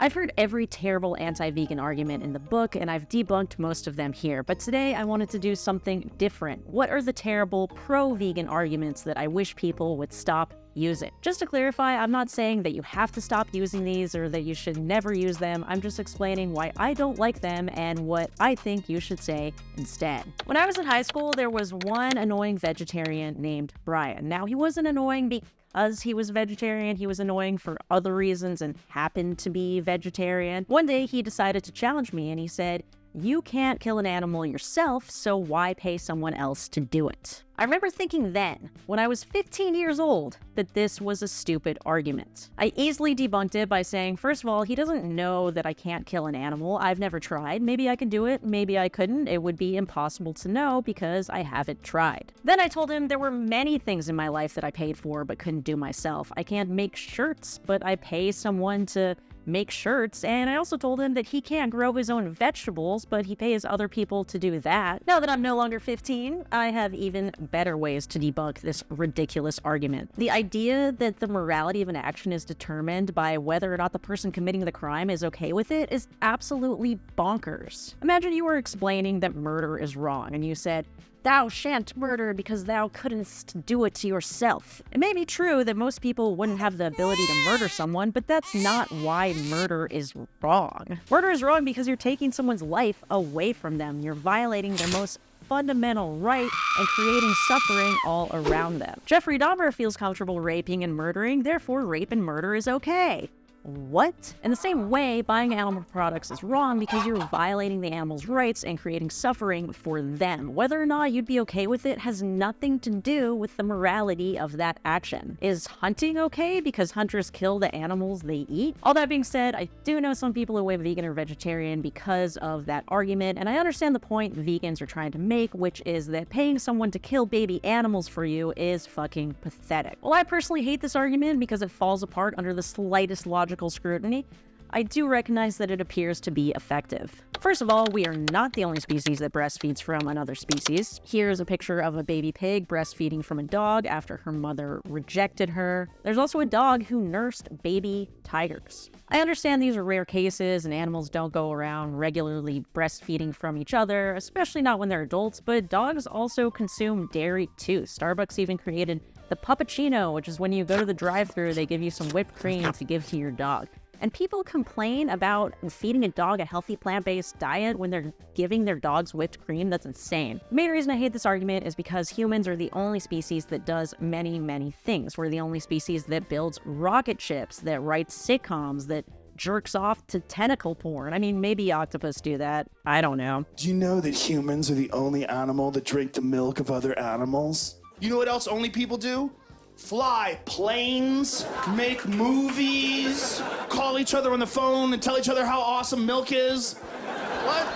I've heard every terrible anti-vegan argument in the book, and I've debunked most of them here, but today I wanted to do something different. What are the terrible pro-vegan arguments that I wish people would stop using? Just to clarify, I'm not saying that you have to stop using these or that you should never use them. I'm just explaining why I don't like them and what I think you should say instead. When I was in high school, there was one annoying vegetarian named Brian. Now, he wasn't annoying because he was vegetarian. He was annoying for other reasons and happened to be vegetarian. One day, he decided to challenge me and he said, "You can't kill an animal yourself, so why pay someone else to do it?" I remember thinking then, when I was 15 years old, that this was a stupid argument. I easily debunked it by saying, first of all, he doesn't know that I can't kill an animal. I've never tried. Maybe I can do it. Maybe I couldn't. It would be impossible to know because I haven't tried. Then I told him there were many things in my life that I paid for but couldn't do myself. I can't make shirts, but I pay someone to make shirts, and I also told him that he can't grow his own vegetables, but he pays other people to do that. Now that I'm no longer 15, I have even better ways to debunk this ridiculous argument. The idea that the morality of an action is determined by whether or not the person committing the crime is okay with it is absolutely bonkers. Imagine you were explaining that murder is wrong, and you said, "Thou shan't murder because thou couldn't do it to yourself." It may be true that most people wouldn't have the ability to murder someone, but that's not why murder is wrong. Murder is wrong because you're taking someone's life away from them. You're violating their most fundamental right and creating suffering all around them. Jeffrey Dahmer feels comfortable raping and murdering, therefore rape and murder is okay. What? In the same way, buying animal products is wrong because you're violating the animal's rights and creating suffering for them. Whether or not you'd be okay with it has nothing to do with the morality of that action. Is hunting okay because hunters kill the animals they eat? All that being said, I do know some people who went vegan or vegetarian because of that argument, and I understand the point vegans are trying to make, which is that paying someone to kill baby animals for you is fucking pathetic. Well, I personally hate this argument because it falls apart under the slightest logical scrutiny. I do recognize that it appears to be effective. First of all, we are not the only species that breastfeeds from another species. Here's a picture of a baby pig breastfeeding from a dog after her mother rejected her. There's also a dog who nursed baby tigers. I understand these are rare cases and animals don't go around regularly breastfeeding from each other, especially not when they're adults, but dogs also consume dairy too. Starbucks even created the puppuccino, which is when you go to the drive-thru, they give you some whipped cream to give to your dog. And people complain about feeding a dog a healthy plant-based diet when they're giving their dogs whipped cream. That's insane. The main reason I hate this argument is because humans are the only species that does many, many things. We're the only species that builds rocket ships, that writes sitcoms, that jerks off to tentacle porn. I mean, maybe octopus do that. I don't know. Do you know that humans are the only animal that drink the milk of other animals? You know what else only people do? Fly planes, make movies, call each other on the phone and tell each other how awesome milk is. What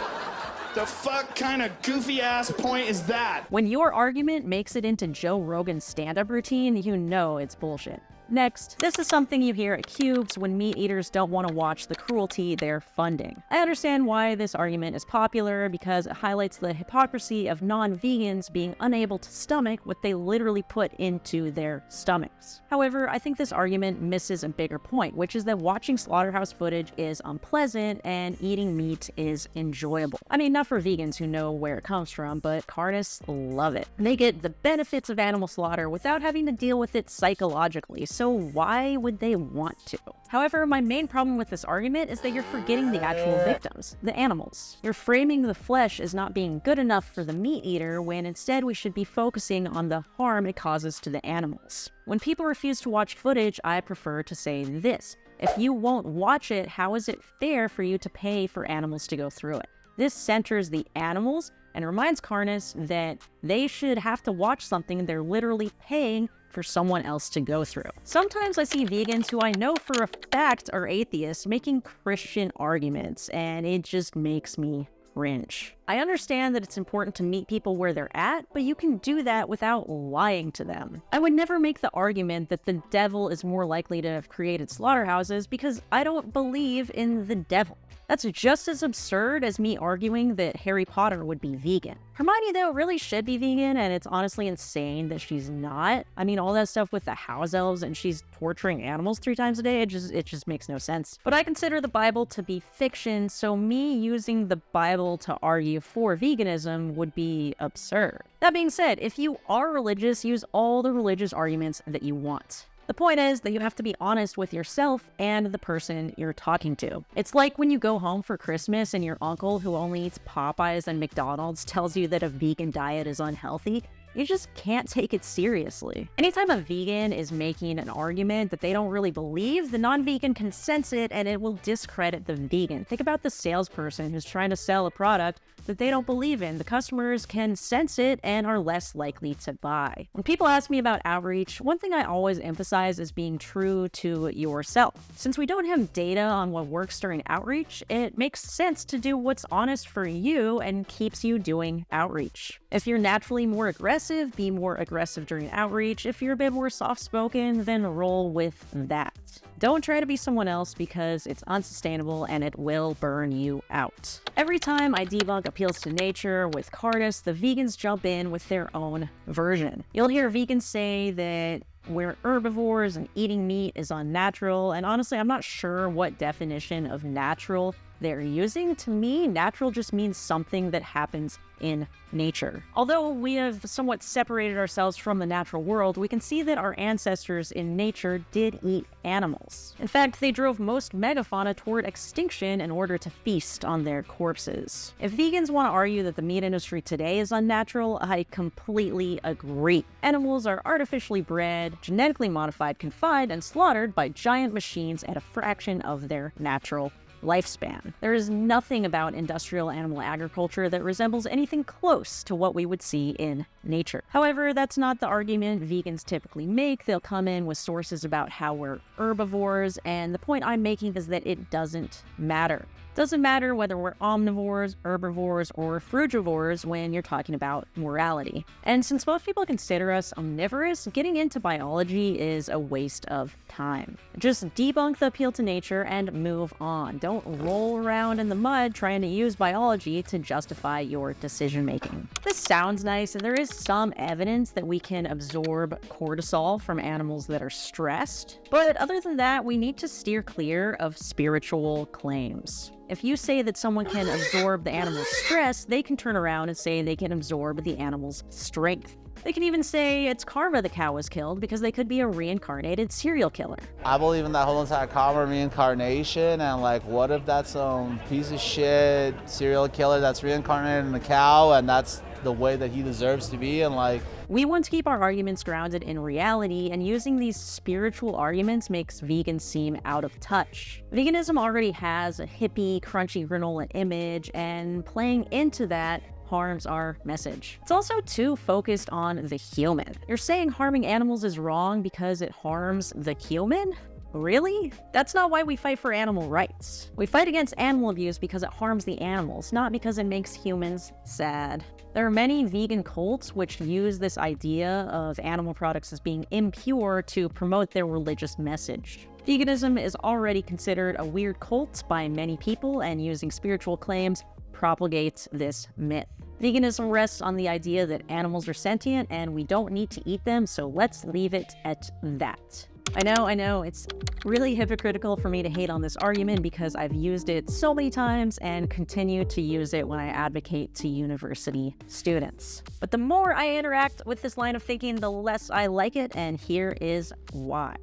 the fuck kind of goofy ass point is that? When your argument makes it into Joe Rogan's stand-up routine, you know it's bullshit. Next, this is something you hear at Cubes when meat eaters don't want to watch the cruelty they're funding. I understand why this argument is popular because it highlights the hypocrisy of non-vegans being unable to stomach what they literally put into their stomachs. However, I think this argument misses a bigger point, which is that watching slaughterhouse footage is unpleasant and eating meat is enjoyable. I mean, not for vegans who know where it comes from, but carnists love it. They get the benefits of animal slaughter without having to deal with it psychologically. So why would they want to? However, my main problem with this argument is that you're forgetting the actual victims, the animals. You're framing the flesh as not being good enough for the meat eater when instead we should be focusing on the harm it causes to the animals. When people refuse to watch footage, I prefer to say this: if you won't watch it, how is it fair for you to pay for animals to go through it? This centers the animals and reminds carnists that they should have to watch something they're literally paying for someone else to go through. Sometimes I see vegans who I know for a fact are atheists making Christian arguments, and it just makes me cringe. I understand that it's important to meet people where they're at, but you can do that without lying to them. I would never make the argument that the devil is more likely to have created slaughterhouses because I don't believe in the devil. That's just as absurd as me arguing that Harry Potter would be vegan. Hermione, though, really should be vegan, and it's honestly insane that she's not. I mean, all that stuff with the house elves and she's torturing animals 3 times a day, it just makes no sense. But I consider the Bible to be fiction, so me using the Bible to argue for veganism would be absurd. That being said, if you are religious, use all the religious arguments that you want. The point is that you have to be honest with yourself and the person you're talking to. It's like when you go home for Christmas and your uncle, who only eats Popeyes and McDonald's, tells you that a vegan diet is unhealthy. You just can't take it seriously. Anytime a vegan is making an argument that they don't really believe, the non-vegan can sense it and it will discredit the vegan. Think about the salesperson who's trying to sell a product that they don't believe in. The customers can sense it and are less likely to buy. When people ask me about outreach, one thing I always emphasize is being true to yourself. Since we don't have data on what works during outreach, it makes sense to do what's honest for you and keeps you doing outreach. If you're naturally more aggressive, be more aggressive during outreach. If you're a bit more soft-spoken, then roll with that. Don't try to be someone else because it's unsustainable and it will burn you out. Every time I debunk appeals to nature with Cardus, the vegans jump in with their own version. You'll hear vegans say that we're herbivores and eating meat is unnatural, and honestly, I'm not sure what definition of natural they're using. To me, natural just means something that happens in nature. Although we have somewhat separated ourselves from the natural world, we can see that our ancestors in nature did eat animals. In fact, they drove most megafauna toward extinction in order to feast on their corpses. If vegans want to argue that the meat industry today is unnatural, I completely agree. Animals are artificially bred, genetically modified, confined, and slaughtered by giant machines at a fraction of their natural lifespan. There is nothing about industrial animal agriculture that resembles anything close to what we would see in nature. However, that's not the argument vegans typically make. They'll come in with sources about how we're herbivores, and the point I'm making is that it doesn't matter. It doesn't matter whether we're omnivores, herbivores, or frugivores when you're talking about morality. And since most people consider us omnivorous, getting into biology is a waste of time. Just debunk the appeal to nature and move on. Don't roll around in the mud trying to use biology to justify your decision making. This sounds nice, and there is some evidence that we can absorb cortisol from animals that are stressed. But other than that, we need to steer clear of spiritual claims. If you say that someone can absorb the animal's stress, they can turn around and say they can absorb the animal's strength. They can even say it's karma the cow was killed because they could be a reincarnated serial killer. I believe in that whole entire karma reincarnation, and like, what if that's some piece of shit serial killer that's reincarnated in a cow and that's the way that he deserves to be, and like... We want to keep our arguments grounded in reality, and using these spiritual arguments makes vegans seem out of touch. Veganism already has a hippie, crunchy granola image, and playing into that harms our message. It's also too focused on the human. You're saying harming animals is wrong because it harms the human? Really? That's not why we fight for animal rights. We fight against animal abuse because it harms the animals, not because it makes humans sad. There are many vegan cults which use this idea of animal products as being impure to promote their religious message. Veganism is already considered a weird cult by many people, and using spiritual claims propagates this myth. Veganism rests on the idea that animals are sentient and we don't need to eat them, so let's leave it at that. I know, it's really hypocritical for me to hate on this argument because I've used it so many times and continue to use it when I advocate to university students. But the more I interact with this line of thinking, the less I like it, and here is why.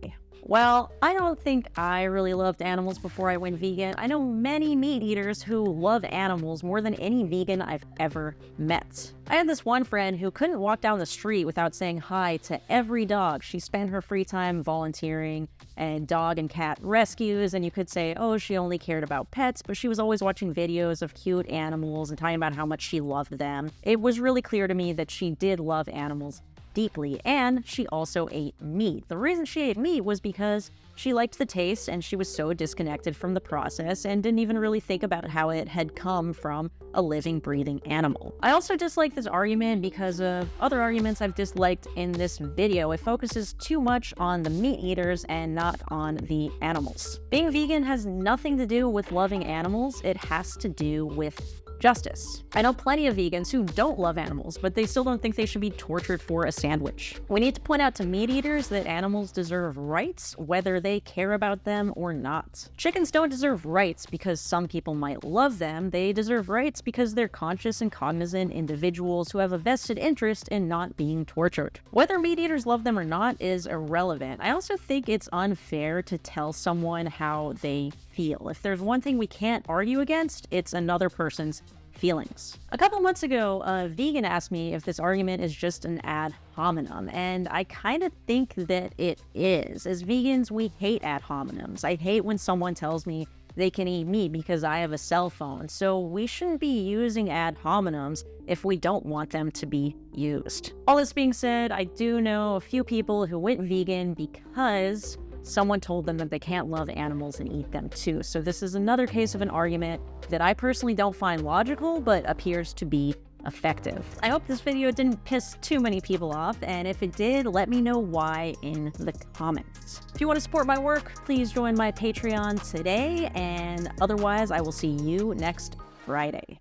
Well, I don't think I really loved animals before I went vegan. I know many meat eaters who love animals more than any vegan I've ever met. I had this one friend who couldn't walk down the street without saying hi to every dog. She spent her free time volunteering and dog and cat rescues, and you could say, oh, she only cared about pets, but she was always watching videos of cute animals and talking about how much she loved them. It was really clear to me that she did love animals deeply, and she also ate meat. The reason she ate meat was because she liked the taste and she was so disconnected from the process and didn't even really think about how it had come from a living, breathing animal. I also dislike this argument because of other arguments I've disliked in this video. It focuses too much on the meat eaters and not on the animals. Being vegan has nothing to do with loving animals, it has to do with justice. I know plenty of vegans who don't love animals, but they still don't think they should be tortured for a sandwich. We need to point out to meat eaters that animals deserve rights, whether they care about them or not. Chickens don't deserve rights because some people might love them. They deserve rights because they're conscious and cognizant individuals who have a vested interest in not being tortured. Whether meat eaters love them or not is irrelevant. I also think it's unfair to tell someone how they feel. If there's one thing we can't argue against, it's another person's feelings. A couple months ago, a vegan asked me if this argument is just an ad hominem, and I kind of think that it is. As vegans, we hate ad hominems. I hate when someone tells me they can eat meat because I have a cell phone, so we shouldn't be using ad hominems if we don't want them to be used. All this being said, I do know a few people who went vegan because someone told them that they can't love animals and eat them too. So this is another case of an argument that I personally don't find logical, but appears to be effective. I hope this video didn't piss too many people off, and if it did, let me know why in the comments. If you want to support my work, please join my Patreon today, and otherwise I will see you next Friday.